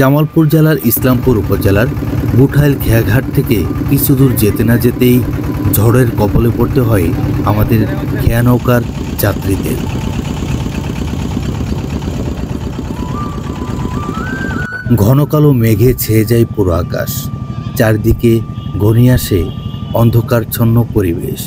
জামালপুর জেলার ইসলামপুর উপজেলার বুঠাইল খেয়াঘাট থেকে কিছু দূর যেতে না যেতেই ঝড়ের কবলে পড়তে হয় আমাদের খেয়া নৌকার যাত্রীদের। ঘন কালো মেঘে ছেয়ে যায় পুরো আকাশ, চারদিকে ঘনিয়ে আসে অন্ধকারচ্ছন্ন পরিবেশ।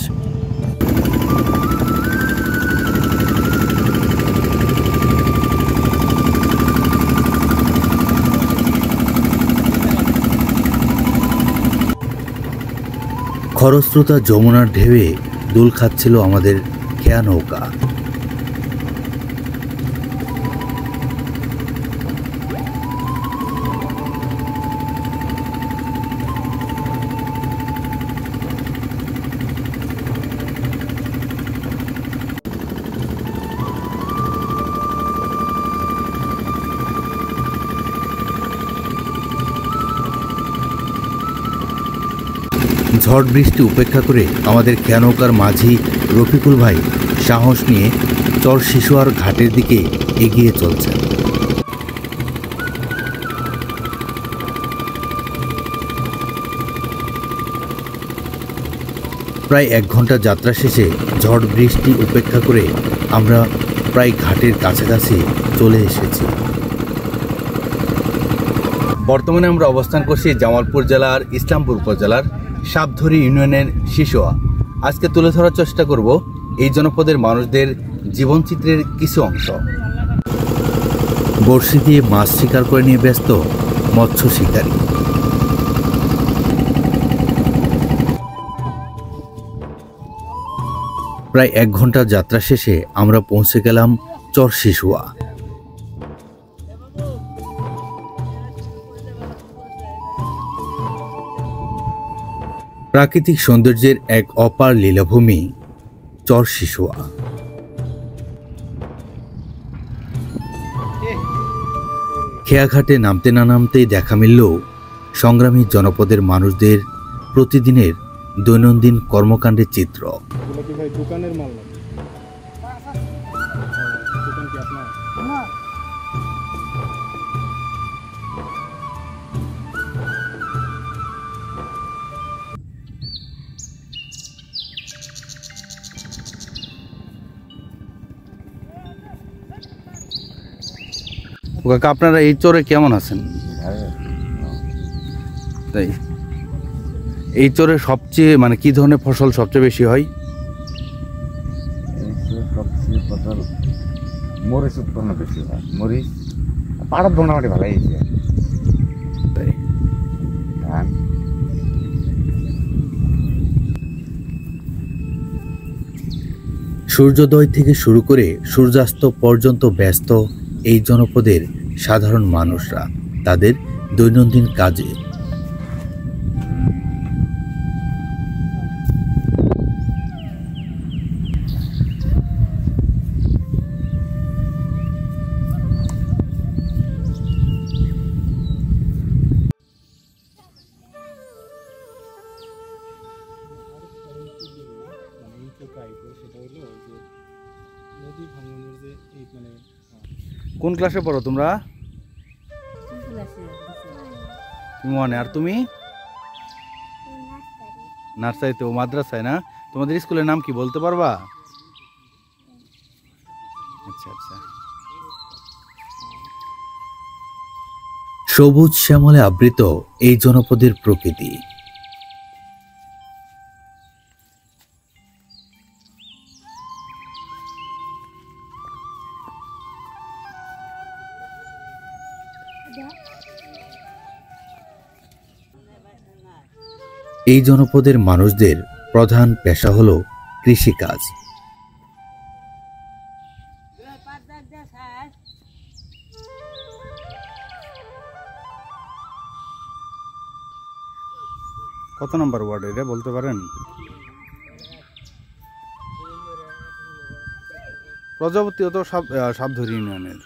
খরস্রোতা যমুনার ঢেউয়ে দোল খাচ্ছিল আমাদের খেয়া নৌকা। ঝড় বৃষ্টি উপেক্ষা করে আমাদের খেয়া নৌকার মাঝি রফিকুল ভাই সাহস নিয়ে চর শিশুয়ার ঘাটের দিকে এগিয়ে চলছেন। প্রায় 1 ঘন্টা যাত্রা শেষে ঝড় বৃষ্টি উপেক্ষা করে আমরা প্রায় ঘাটের কাছাকাছি চলে এসেছি। বর্তমানে আমরা অবস্থান করছি জামালপুর জেলার ইসলামপুর উপজেলার সাপধরি ইউনিয়নের শিশুয়া। আজকে তুলে ধরার চেষ্টা করব এই জনপদের মানুষদের জীবনচিত্রের কিছু অংশ। বড়শি দিয়ে মাছ শিকার করে নিয়ে ব্যস্ত মৎস্য শিকারী। প্রায় 1 ঘন্টা যাত্রা শেষে আমরা পৌঁছে গেলাম চর শিশুয়া। প্রাকৃতিক সৌন্দর্যের এক অপার লীলাভূমি চর শিশুয়া। খেয়াঘাটে নামতে না নামতেই দেখা মিলল সংগ্রামী জনপদের মানুষদের প্রতিদিনের দৈনন্দিন কর্মকাণ্ডের চিত্র। কাকা, আপনারা এই চরে কেমন আছেন? তাই এই চরে সবচেয়ে মানে কি ধরনের ফসল সবচেয়ে বেশি হয়? সবচেয়ে ফসল মরিচ উৎপন্ন বেশি হয়। মরিচ পাড়ার মোটামুটি ভালোই হয়েছে। তাই ধান সূর্যোদয় থেকে শুরু করে সূর্যাস্ত পর্যন্ত ব্যস্ত এই জনপদের সাধারণ মানুষরা তাদের দৈনন্দিন কাজে। কোন ক্লাসে পড়ো তোমরা? তুমি মনে, আর তুমি? নার্সারিতে। ও মাদ্রাসায় না? তোমাদের স্কুলের নাম কি বলতে পারবা? আচ্ছা আচ্ছা। সবুজ শ্যামলে আবৃত এই জনপদের প্রকৃতি। এই জনপদের মানুষদের প্রধান পেশা হলো কৃষিকাজ। কত নম্বর ওয়ার্ড এটা বলতে পারেন? প্রজাপতি তো সাপধরি ইউনিয়নের।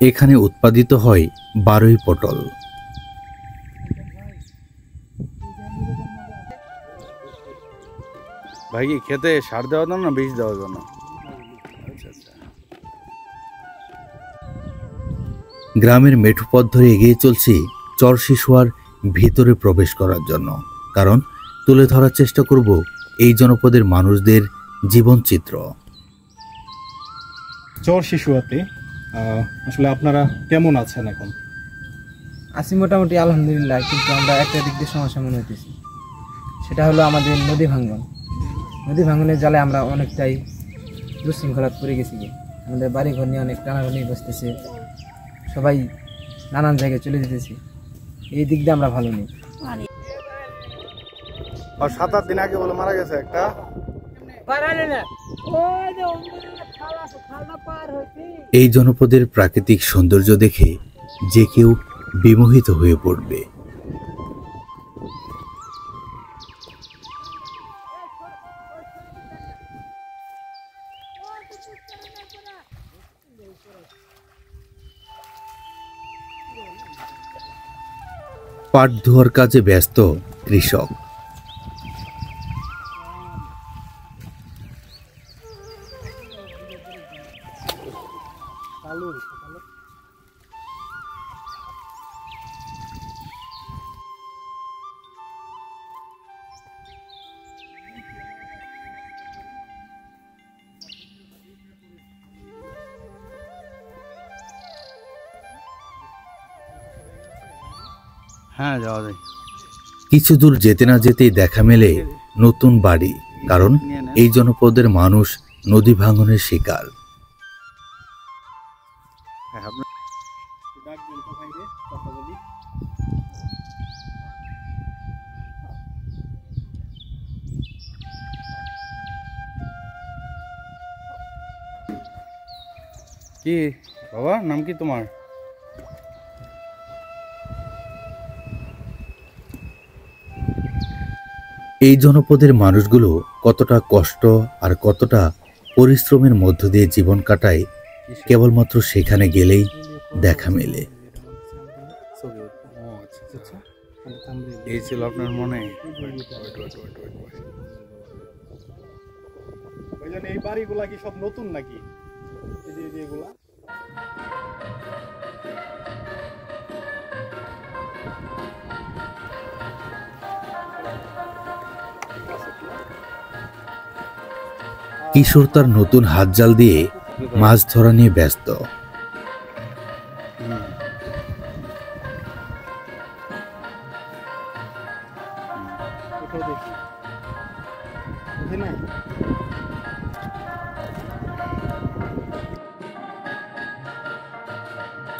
এখানে উৎপাদিত হয় বারুই পটল। ভাই কি খেতে সার দেওয়ার জন্য না বীজ দেওয়ার জন্য? আচ্ছা আচ্ছা। গ্রামের মেঠো পথ ধরে এগিয়ে চলছি চর শিশুয়ার ভিতরে প্রবেশ করার জন্য, কারণ তুলে ধরার চেষ্টা করব এই জনপদের মানুষদের জীবনচিত্র। চর শিশুয়াতে আসলে আপনারা কেমন আছেন এখন? আছি মোটামুটি আলহামদুলিল্লাহ, কিন্তু আমরা একটা দিক দিয়ে সমস্যা মনে হইতেছি, সেটা হলো আমাদের নদী ভাঙ্গন। নদী ভাঙ্গনের জালে আমরা অনেকটাই দুশৃঙ্খলাত পড়ে গেছি। আমাদের বাড়ি ঘর নিয়ে অনেক টানাটানি বসতেছে, সবাই নানান জায়গায় চলে যেতেছি, এই দিক দিয়ে আমরা ভালো নেই। আর 7-8 দিন আগে বলে মারা গেছে একটা। এই জনপদের প্রাকৃতিক সৌন্দর্য দেখে যে কেউ বিমোহিত হয়ে পড়বে। পাট ধোয়ার কাজে ব্যস্ত কৃষক। হ্যাঁ, যাওয়া যায়। কিছু দূর যেতে না যেতেই দেখা মেলে নতুন বাড়ি, কারণ এই জনপদের মানুষ নদী ভাঙনের শিকার। কি বাবা, নাম কি তোমার? এই জনপদের মানুষগুলো কতটা কষ্ট আর কতটা পরিশ্রমের মধ্য দিয়ে জীবন কাটায় কেবলমাত্র সেখানে গেলেই দেখা মেলে। এই ছিল আপনার মনে? এই বাড়িগুলা কি সব নতুন নাকি? এগুলা কিশোর তার নতুন হাত জাল দিয়ে মাছ ধরা নিয়ে ব্যস্ত।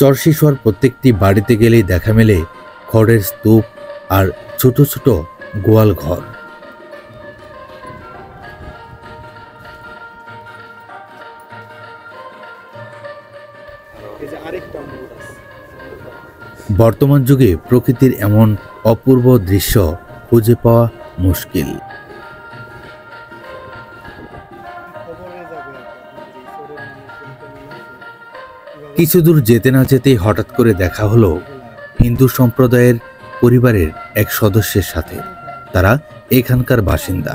চর শিশুয়ার প্রত্যেকটি বাড়িতে গেলেই দেখা মেলে খড়ের স্তূপ আর ছোট ছোট গোয়াল ঘর। বর্তমান যুগে প্রকৃতির এমন অপূর্ব দৃশ্য খুঁজে পাওয়া মুশকিল। কিছু দূর যেতে না যেতেই হঠাৎ করে দেখা হলো হিন্দু সম্প্রদায়ের পরিবারের এক সদস্যের সাথে। তারা এখানকার বাসিন্দা।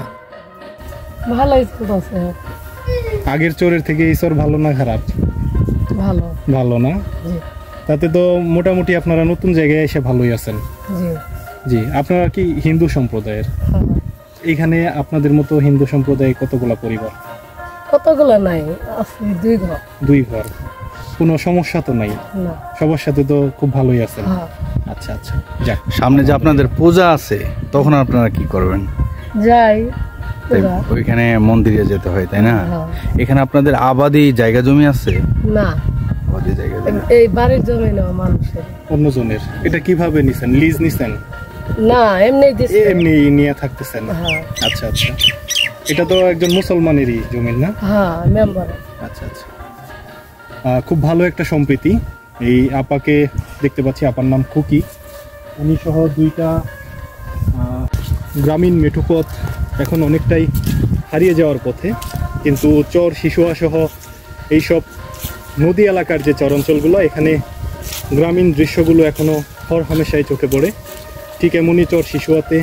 আগের চোরের থেকে এই চোর ভালো না খারাপ? ভালো। ভালো না? তাতে তো মোটামুটি আপনারা নতুন জায়গায় এসে ভালোই আছেন। জি, আপনারা কি হিন্দু সম্প্রদায়ের? এখানে আপনাদের মতো হিন্দু সম্প্রদায় কতগুলা পরিবার? কতগুলা নাই, আছে 2 ঘর। 2 ঘর। কোনো সমস্যা তো নাই? না। সবার সাথে তো খুব ভালোই আছেন। আচ্ছা আচ্ছা। যাক, সামনে যে আপনাদের পূজা আছে তখন আপনারা কি করবেন? যাই ওইখানে মন্দিরে যেতে হয়, তাই না? এখানে আপনাদের আবাদি জায়গা জমি আছে? না, আবাদি জায়গা জমি এই বাড়ির জমি না, মানুষের। অন্যজনের? এটা কিভাবে নিছেন? লিজ নিছেন? না, এমনি দিছে। এমনি নিয়ে থাকতেছেন? আচ্ছা আচ্ছা। এটা তো একজন মুসলমানেরই জমি না? হ্যাঁ, মেম্বার। আচ্ছা আচ্ছা। খুব ভালো একটা সম্প্রীতি। এই আপাকে দেখতে পাচ্ছি, আপার নাম খুকি। উনি সহ 2টা গ্রামীণ মেঠোপথ এখন অনেকটাই হারিয়ে যাওয়ার পথে, কিন্তু চর শিশুয়া সহ এইসব নদী এলাকার যে চরাঞ্চলগুলো, এখানে গ্রামীণ দৃশ্যগুলো এখনও হরহামেশাই চোখে পড়ে। ঠিক এমনই চর শিশুয়াতে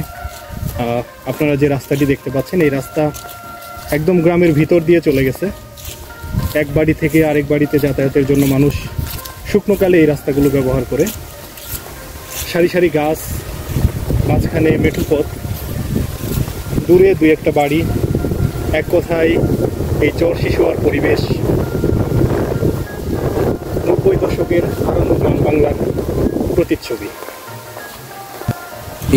আপনারা যে রাস্তাটি দেখতে পাচ্ছেন, এই রাস্তা একদম গ্রামের ভিতর দিয়ে চলে গেছে। এক বাড়ি থেকে আরেক বাড়িতে যাতায়াতের জন্য মানুষ শুকনোকালে এই রাস্তাগুলো ব্যবহার করে। সারি সারি গাছ, মাঝখানে মেঠো পথ, দূরে দুই একটা বাড়ি। এক কথায় এই চর শিশুয়ার পরিবেশ 90 দশকের হারানো গ্রাম বাংলার প্রতিচ্ছবি।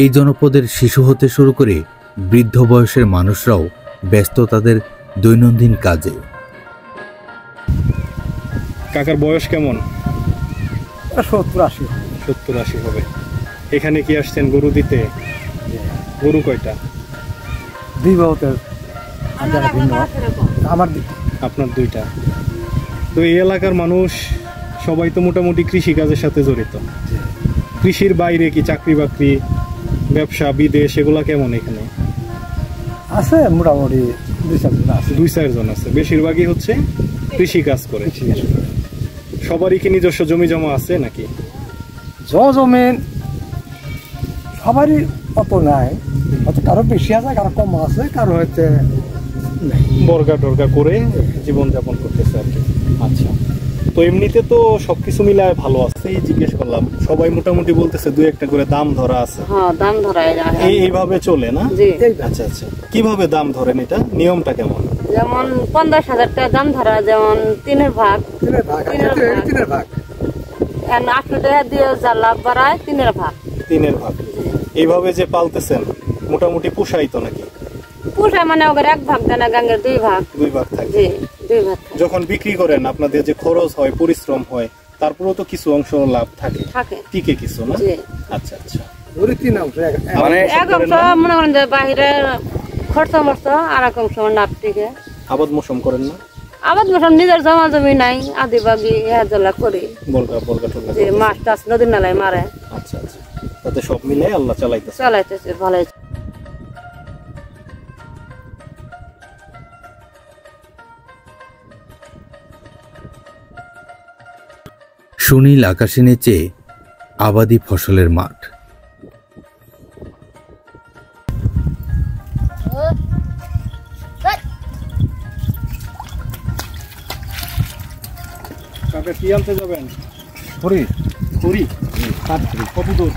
এই জনপদের শিশু হতে শুরু করে বৃদ্ধ বয়সের মানুষরাও ব্যস্ত তাদের দৈনন্দিন কাজে। কাকার বয়স কেমন? 70-80। 70-80 হবে। এখানে কি আসছেন গরু দিতে? গরু কয়টা? দুই বাহুতের ভিন্ন, আমার দিকে আপনার দুইটা। তো এই এলাকার মানুষ সবাই তো মোটামুটি কৃষি কাজের সাথে জড়িত। কৃষির বাইরে কি চাকরি বাকরি, ব্যবসা, বিদেশ এগুলা কেমন এখানে? আছে মোটামুটি 2-4 জন আছে। 2-4 জন আছে। বেশিরভাগই হচ্ছে কৃষি কাজ করে। সবারই কি নিজস্ব জমি জমা আছে নাকি? জমি সবারই অত নাই, হয়তো কারো বেশি আছে, কারো কম আছে, কারো হয়তো বর্গা টর্গা করে জীবনযাপন করতেছে আর কি। আচ্ছা, তো এমনিতে তো সবকিছু মিলায় ভালো আছে। এই জিজ্ঞেস করলাম, সবাই মোটামুটি বলতেছে 2-1টা করে দাম ধরা আছে। হ্যাঁ, দাম ধরা এইভাবে চলে না? জি। আচ্ছা আচ্ছা, কিভাবে দাম ধরেন? এটা নিয়মটা কেমন? যেমন 50,000 টাকা দাম ধরা, যেমন 3-এর ভাগ। 3-এর ভাগ। 8 টাকা দিয়ে যা লাভ বাড়ায় 3-এর ভাগ। 3-এর ভাগ। এইভাবে যে পালতেছেন মোটামুটি পোষাই তো নাকি? পুষায় মানে ওদের 1 ভাগ দেয় না, গাঙ্গের 2 ভাগ। 2 ভাগ থাকে। জি, 2 ভাগ থাকে। যখন বিক্রি করেন আপনাদের যে খরচ হয়, পরিশ্রম হয়, তারপরেও তো কিছু অংশ লাভ থাকে, টিকে কিছু না? জি। আচ্ছা আচ্ছা, ওরে 3 অংশ, মানে এক অংশ মনে করেন যে বাইরে খরচ মরচ, আর এক অংশ লাভ টিকে। আবাদ মৌসুম করেন না? আবাদ মৌসুম নিজের জমা জমি নাই, আদিবাগি হেজলা করি। বর্গা বর্গা টর্গা। যে মাছ টাছ নদীর নালায় মারে। আচ্ছা আচ্ছা, তাতে সব মিলে আল্লাহ চালাইতেছে। চালাইতেছে ভালোই। সুনীল আকাশে নেচে আবাদি ফসলের মাঠ। কাকা কি আনতে যাবেন? পুরি পুরি? কত দূর?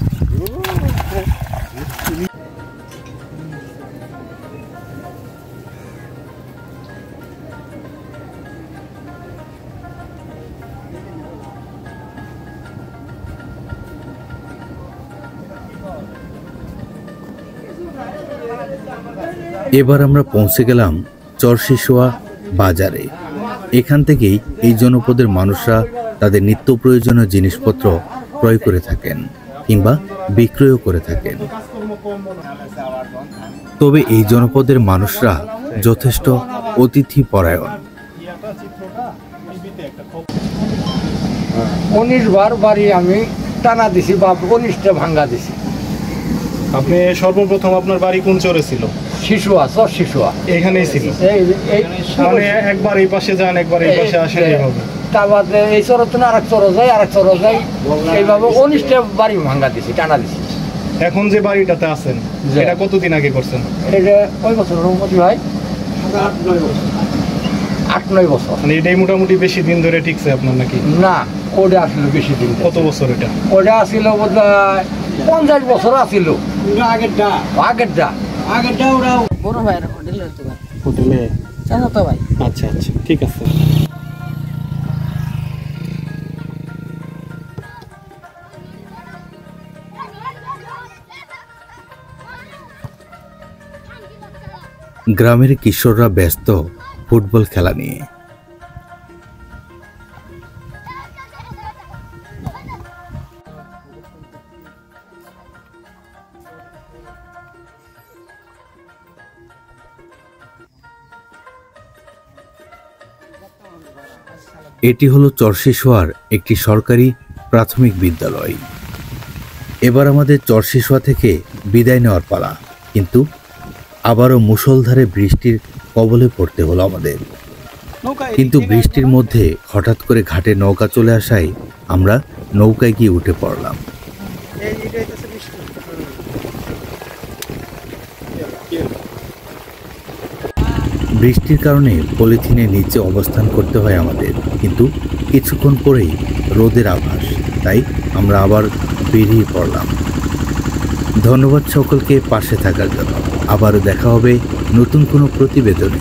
এবার আমরা পৌঁছে গেলাম চরশিশুয়া বাজারে। এখান থেকেই এই জনপদের মানুষরা তাদের নিত্য প্রয়োজনীয় জিনিসপত্র ক্রয় করে থাকেন কিংবা বিক্রয়ও করে থাকেন। তবে এই জনপদের মানুষরা যথেষ্ট অতিথি পরায়ণ। 19 বার বাড়ি আমি টানা দিছি বা 19টা ভাঙ্গা দিছি। আপনি সর্বপ্রথম আপনার বাড়ি কোন চরে ছিল? শিশুয়া, চর শিশুয়া এখানেই ছিল। মানে একবার এই পাশে যান, একবার এই পাশে আসেন, এইভাবে। তার বাদে এই চরত না আরেক চর যাই, আরেক চর যাই, এইভাবে 19টা বাড়ি ভাঙ্গা দিছি, টানা দিছি। এখন যে বাড়িটাতে আছেন এটা কতদিন আগে করছেন? এটা ওই বছর অনুমতি হয় 8-9 বছর। মানে এটাই মোটামুটি বেশি দিন ধরে ঠিকছে আপনার নাকি? না, ওটা আসলে বেশি দিন। কত বছর এটা? ওটা আসিল বোধহয় 50 বছর আসিল। আগেরটা ওরা বড় ভাইয়ের হোটেলে হতে পারে। হোটেলে? চাচা ভাই। আচ্ছা আচ্ছা, ঠিক আছে। গ্রামের কিশোররা ব্যস্ত ফুটবল খেলা নিয়ে। এটি হলো চরশিশুয়ার একটি সরকারি প্রাথমিক বিদ্যালয়। এবার আমাদের চরশিশুয়া থেকে বিদায় নেওয়ার পালা, কিন্তু আবারও মুষলধারে বৃষ্টির কবলে পড়তে হলো আমাদের। কিন্তু বৃষ্টির মধ্যে হঠাৎ করে ঘাটে নৌকা চলে আসায় আমরা নৌকায় গিয়ে উঠে পড়লাম। বৃষ্টির কারণে পলিথিনের নিচে অবস্থান করতে হয় আমাদের, কিন্তু কিছুক্ষণ পরেই রোদের আভাস, তাই আমরা আবার বেরিয়ে পড়লাম। ধন্যবাদ সকলকে পাশে থাকার জন্য। আবারও দেখা হবে নতুন কোনো প্রতিবেদনে।